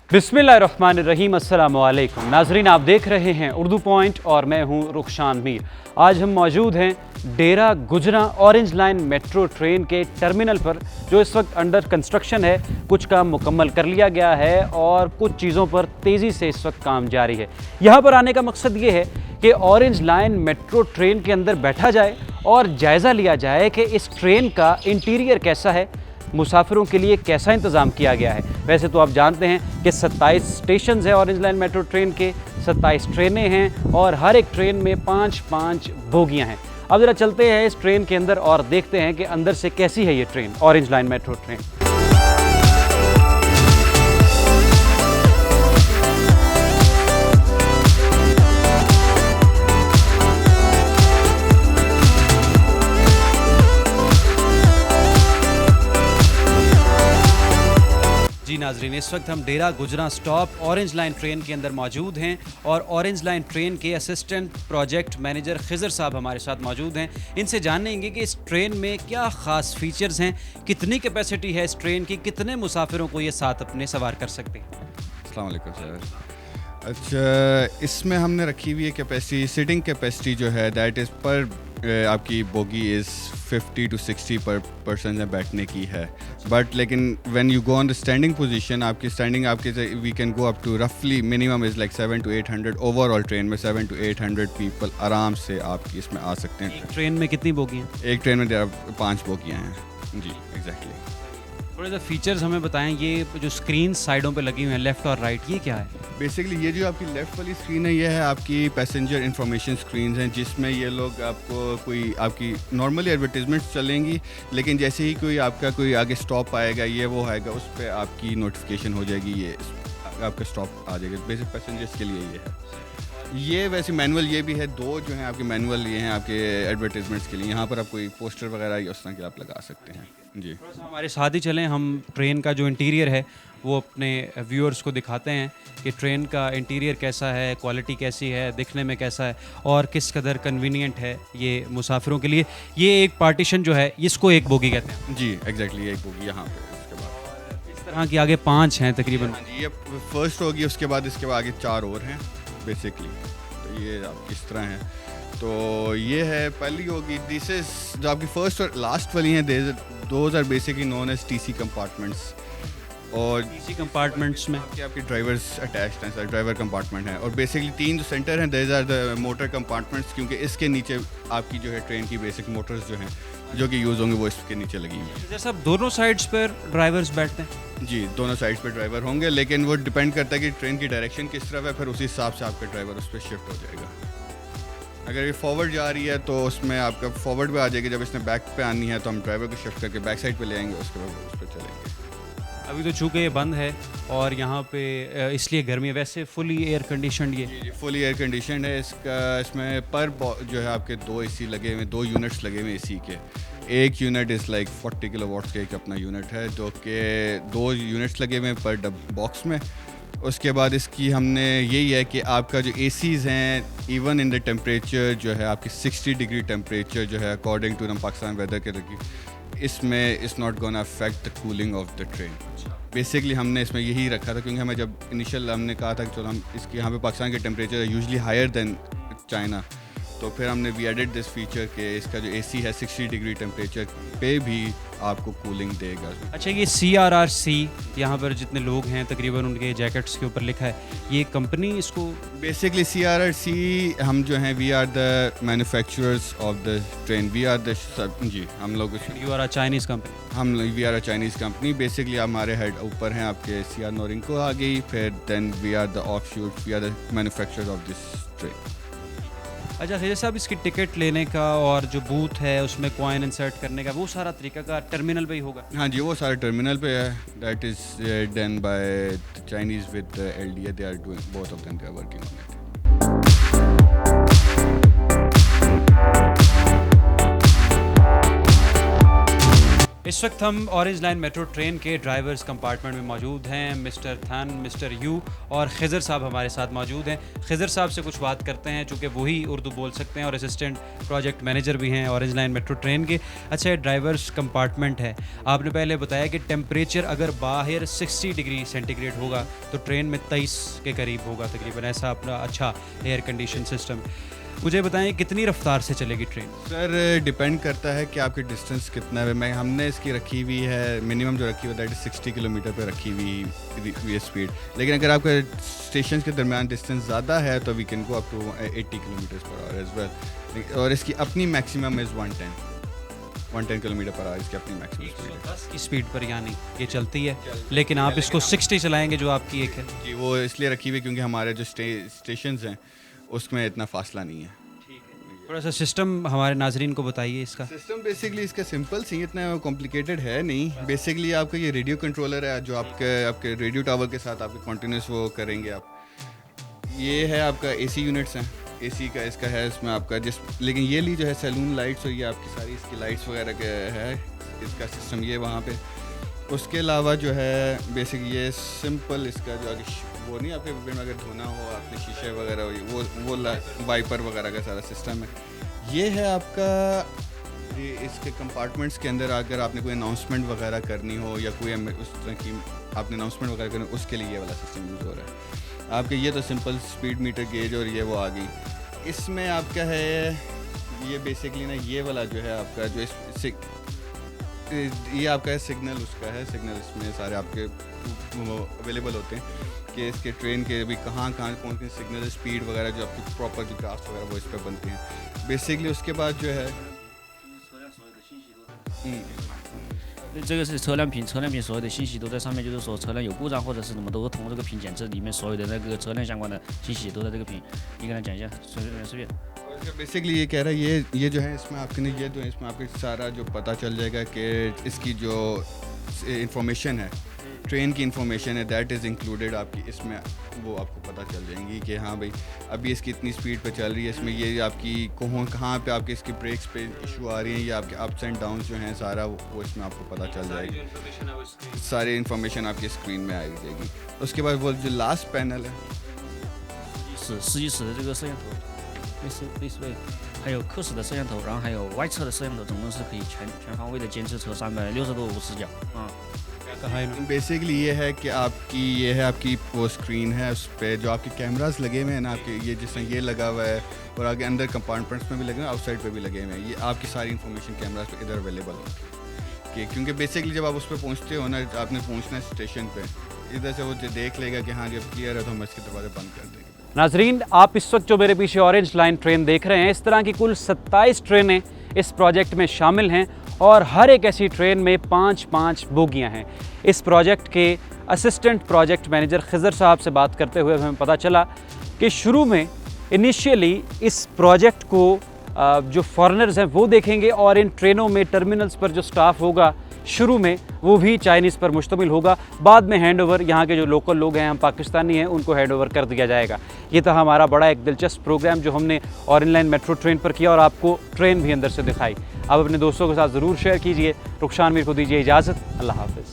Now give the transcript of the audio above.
बिस्मिल्लाहिर्रहमानिर्रहीम, अस्सलामु अलैकुम नाजरीन, आप देख रहे हैं उर्दू पॉइंट और मैं हूं रुखशान मीर। आज हम मौजूद हैं डेरा गुजरा ऑरेंज लाइन मेट्रो ट्रेन के टर्मिनल पर, जो इस वक्त अंडर कंस्ट्रक्शन है। कुछ काम मुकम्मल कर लिया गया है और कुछ चीज़ों पर तेज़ी से इस वक्त काम जारी है। यहाँ पर आने का मकसद ये है कि ऑरेंज लाइन मेट्रो ट्रेन के अंदर बैठा जाए और जायज़ा लिया जाए कि इस ट्रेन का इंटीरियर कैसा है, मुसाफिरों के लिए कैसा इंतज़ाम किया गया है। वैसे तो आप जानते हैं कि 27 स्टेशंस है ऑरेंज लाइन मेट्रो ट्रेन के, 27 ट्रेनें हैं और हर एक ट्रेन में 5-5 बोगियां हैं। अब ज़रा चलते हैं इस ट्रेन के अंदर और देखते हैं कि अंदर से कैसी है ये train, orange line metro train. जी नाजरीन, इस वक्त हम डेरा गुजरा स्टॉप ऑरेंज लाइन ट्रेन के अंदर मौजूद हैं और ऑरेंज लाइन ट्रेन के असिस्टेंट प्रोजेक्ट मैनेजर खिज़र साहब हमारे साथ मौजूद हैं। इनसे जानेंगे कि इस ट्रेन में क्या ख़ास फीचर्स हैं, कितनी कैपेसिटी है इस ट्रेन की, कितने मुसाफिरों को ये साथ अपने सवार कर सकते हैं। अस्सलाम वालेकुम सर। अच्छा, इसमें हमने रखी हुई है कैपेसिटी, सिटिंग कैपेसिटी जो है दैट इज़ पर आपकी बोगी इज़ 50 to 60 पर पर्सन में बैठने की है। बट लेकिन when you go on the standing position, आपकी स्टैंडिंग आपके we can go up to रफली minimum is like 700 to 800 overall. Train में 700 to 800 पीपल आराम से आपकी इसमें आ सकते हैं। एक ट्रेन में कितनी बोगियाँ? एक ट्रेन में 5 बोगियाँ हैं। जी एग्जैक्टली। थोड़े से फीचर्स हमें बताएं। ये जो स्क्रीन साइडों पे लगी हुई हैं लेफ़्ट और राइट, ये क्या है? बेसिकली ये जो आपकी लेफ़्ट वाली स्क्रीन है, ये है आपकी पैसेंजर इंफॉर्मेशन स्क्रीन हैं, जिसमें ये लोग आपको कोई आपकी नॉर्मली एडवर्टीजमेंट्स चलेंगी, लेकिन जैसे ही कोई आपका कोई आगे स्टॉप आएगा, ये वो आएगा, उस पर आपकी नोटिफिकेशन हो जाएगी, ये आपका स्टॉप आ जाएगा। बेसिक पैसेंजर्स के लिए ये है। ये वैसे मैनुअल ये भी है, दो जो हैं आपके मैनुअल ये हैं आपके एडवर्टीजमेंट्स के लिए। यहाँ पर आप कोई पोस्टर वगैरह या उस तरह के आप लगा सकते हैं। जी हमारे साथ ही चलें, हम ट्रेन का जो इंटीरियर है वो अपने व्यूअर्स को दिखाते हैं कि ट्रेन का इंटीरियर कैसा है, क्वालिटी कैसी है, दिखने में कैसा है और किस कदर कन्वीनियंट है ये मुसाफिरों के लिए। ये एक पार्टीशन जो है इसको एक बोगी कहते हैं। जी एग्जैक्टली, एक बोगी यहाँ पे। उसके बाद इस तरह की आगे 5 हैं तकरीबन। हाँ जी, ये फर्स्ट होगी, उसके बाद इसके बाद आगे 4 और हैं बेसिकली। तो ये आप इस तरह हैं। तो ये है पहली होगी, दिस इज जो आपकी फर्स्ट और लास्ट वाली हैं, those are basically known as TC compartments. और टीसी कंपार्टमेंट्स में आपके ड्राइवर्स अटैच्ड हैं सर, ड्राइवर कंपार्टमेंट हैं। और बेसिकली 3 जो सेंटर हैं, these are the motor compartments, क्योंकि इसके नीचे आपकी जो है ट्रेन की बेसिक मोटर्स जो हैं जो कि यूज़ होंगे वो इसके नीचे लगी हुई हैं। जैसा दोनों साइड्स पर ड्राइवर्स बैठते हैं? जी, दोनों साइड्स पर ड्राइवर होंगे, लेकिन वो डिपेंड करता है कि ट्रेन की डायरेक्शन किस तरफ है, फिर उसी हिसाब से आपका ड्राइवर उस पर शिफ्ट हो जाएगा। अगर ये फॉरवर्ड जा रही है तो उसमें आपका फॉरवर्ड पे आ जाएगी। जब इसने बैक पे आनी है तो हम ड्राइवर को शिफ्ट करके बैक साइड पे ले आएंगे, उसके बाद उस पर चलेंगे। अभी तो चूँकि ये बंद है और यहाँ पे इसलिए गर्मी है, वैसे फुली एयर कंडीशनड ये। जी फुली एयर कंडीशनड है इसका। इसमें पर जो है आपके 2 AC लगे हुए, 2 यूनिट्स लगे हुए AC के। एक यूनिट इज़ लाइक 40 किलोवाट्स का एक अपना यूनिट है, जो कि 2 यूनिट्स लगे हुए पर बॉक्स में। उसके बाद इसकी हमने यही है कि आपका जो ACs हैं, इवन इन द टेम्परेचर जो है आपकी 60 डिग्री टेम्परेचर जो है अकॉर्डिंग टू हम पाकिस्तान वेदर के लगी, इसमें it's not gonna affect the cooling of the train. Basically हमने इसमें यही रखा था, क्योंकि हमें जब इनिशियल हमने कहा था कि चलो हम इसके यहाँ पे पाकिस्तान के temperature usually higher than China, तो फिर हमने वी एडेड दिस फीचर कि इसका जो AC है 60 डिग्री टेम्परेचर पे भी आपको कूलिंग देगा। अच्छा, ये CRRC यहाँ पर जितने लोग हैं तकरीबन उनके जैकेट्स के ऊपर लिखा है, ये कंपनी इसको बेसिकली CRRC हम जो हैं we are the manufacturers of the train, we are the जी हम लोग you are a Chinese company. हम we are a Chinese company. Basically हमारे हेड ऊपर हैं आपके CR नोरिंको आ गई, फिर then we are the offshoot, we are the manufacturers of this train. अच्छा, खैर साहब, इसकी टिकट लेने का और जो बूथ है उसमें कॉइन इंसर्ट करने का वो सारा तरीका का टर्मिनल पे ही होगा? हाँ जी, वो सारे टर्मिनल पे है। That is done by the Chinese with LDA, they are doing both of them, they are working on it. इस वक्त हम ऑरेंज लाइन मेट्रो ट्रेन के ड्राइवर्स कंपार्टमेंट में मौजूद हैं। मिस्टर थन, मिस्टर यू और खिज़र साहब हमारे साथ मौजूद हैं। खिज़र साहब से कुछ बात करते हैं चूँकि वही उर्दू बोल सकते हैं और असिस्टेंट प्रोजेक्ट मैनेजर भी हैं ऑरेंज लाइन मेट्रो ट्रेन के। अच्छा, ड्राइवर्स कंपार्टमेंट है, आपने पहले बताया कि टेम्परेचर अगर बाहर 60 डिग्री सेंटीग्रेड होगा तो ट्रेन में 23 के करीब होगा तकरीबन, ऐसा अपना अच्छा एयर कंडीशन सिस्टम। मुझे बताएं कितनी रफ्तार से चलेगी ट्रेन? सर डिपेंड करता है कि आपकी डिस्टेंस कितना है। हमने इसकी रखी हुई है, मिनिमम जो रखी हुई है दैट इज़ 60 किलोमीटर पे रखी हुई है स्पीड। लेकिन अगर आपके स्टेशन के दरमियान डिस्टेंस ज़्यादा है तो we can go up to 80 kilometre per hour as well. और इसकी अपनी maximum is 110 kilometre per hour इसकी अपनी मैक्सिमम स्पीड है। 110 की स्पीड पर यानी ये चलती है, लेकिन आप इसको 60 चलाएंगे जो आपकी एक है कि वो इसलिए रखी हुई क्योंकि हमारे जो स्टेशंस हैं उसमें इतना फासला नहीं है। थोड़ा सा सिस्टम हमारे नाजरीन को बताइए इसका। सिस्टम बेसिकली इसका सिंपल सी, इतना कॉम्प्लिकेटेड है नहीं। बेसिकली आपका ये रेडियो कंट्रोलर है जो आपके रेडियो टावर के साथ आपके कंटिन्यूस वो करेंगे आप। ये है आपका एसी यूनिट्स हैं, एसी का इसका है इसमें आपका लेकिन ये ली जो है सैलून लाइट्स और ये आपकी सारी इसकी लाइट्स वगैरह के है इसका सिस्टम ये वहाँ पे। उसके अलावा जो है बेसिक ये सिंपल इसका जो वो नहीं आपके में अगर धोना हो आपने शीशे वगैरह वो वाइपर वगैरह का सारा सिस्टम है। ये है आपका ये इसके कंपार्टमेंट्स के अंदर अगर आपने कोई अनाउंसमेंट वगैरह करनी हो या कोई उस तरह की आपने अनाउंसमेंट वगैरह करनी हो उसके लिए ये वाला सिस्टम यूज़ हो रहा है। आपके ये तो सिंपल स्पीड मीटर गेज और ये वो आ गई। इसमें आपका है ये बेसिकली ना ये वाला जो है आपका जो ये आपका है सिग्नल, उसका है सिग्नल। इसमें सारे आपके अवेलेबल होते हैं कि इसके ट्रेन के अभी कहाँ कौन सी सिग्नल स्पीड वगैरह जो आपकी प्रॉपर जो ग्राफ्स वगैरह वो इस पर बनती हैं बेसिकली। उसके बाद जो है 这个是车辆屏所有的信息都在上面，就是说车辆有故障或者是什么，都会通过这个屏检测，里面所有的那个车辆相关的信息都在这个屏。你跟他讲一下，随便。बेसिकली ये कह रहा है ये जो है इसमें आपके नहीं ये तो इसमें आपके सारा जो पता चल जाएगा कि इसकी जो इंफॉर्मेशन है ट्रेन की इंफॉर्मेशन है दैट इज़ इंक्लूडेड आपकी इसमें, वो आपको पता चल जाएंगी कि हाँ भाई अभी इसकी इतनी स्पीड पे चल रही है। इसमें ये आपकी कहाँ पे आपके इसकी ब्रेक्स पे इशू आ रही हैं या आपके अप्स एंड डाउन्स जो हैं सारा वो इसमें आपको पता चल जाएगी। सारी इन्फॉर्मेशन आपकी स्क्रीन में आई जाएगी। उसके बाद वो जो लास्ट पैनल है 司机室的这个摄像头，类似还有客室的摄像头，然后还有外侧的摄像头，总共是可以全方位的监测车360度无死角啊。बेसिकली ये है कि ये है आपकी वो स्क्रीन है उस पर जो आपके कैमरास लगे हुए हैं ना आपके ये जिसमें ये लगा हुआ है और आगे अंदर कंपार्टमेंट्स में भी लगे हुए हैं आउटसाइड पे भी लगे हुए हैं। ये आपकी सारी इन्फॉर्मेशन कैमरास पे इधर अवेलेबल है क्योंकि बेसिकली जब आप उस पर पहुँचते हो ना आपने पहुँचना है स्टेशन पे, इधर से वो देख लेगा कि हाँ जब क्लियर है तो हम इसके दरवाजे बंद कर देंगे। नाजरीन, आप इस वक्त जो मेरे पीछे ऑरेंज लाइन ट्रेन देख रहे हैं, इस तरह की कुल 27 ट्रेनें इस प्रोजेक्ट में शामिल हैं और हर एक ऐसी ट्रेन में 5-5 बोगियां हैं। इस प्रोजेक्ट के असिस्टेंट प्रोजेक्ट मैनेजर खिज़र साहब से बात करते हुए हमें पता चला कि शुरू में इनिशियली इस प्रोजेक्ट को जो फॉरेनर्स हैं वो देखेंगे और इन ट्रेनों में टर्मिनल्स पर जो स्टाफ होगा शुरू में वो भी चाइनीज़ पर मुश्तमिल होगा। बाद में हैंड ओवर यहाँ के जो लोकल लोग हैं हम पाकिस्तानी हैं उनको हैंड ओवर कर दिया जाएगा। ये था हमारा बड़ा एक दिलचस्प प्रोग्राम जो हमने ऑरेंज लाइन मेट्रो ट्रेन पर किया और आपको ट्रेन भी अंदर से दिखाई। आप अपने दोस्तों के साथ ज़रूर शेयर कीजिए। रुखशान मीर को दीजिए इजाज़त। अल्लाह हाफ़िज़।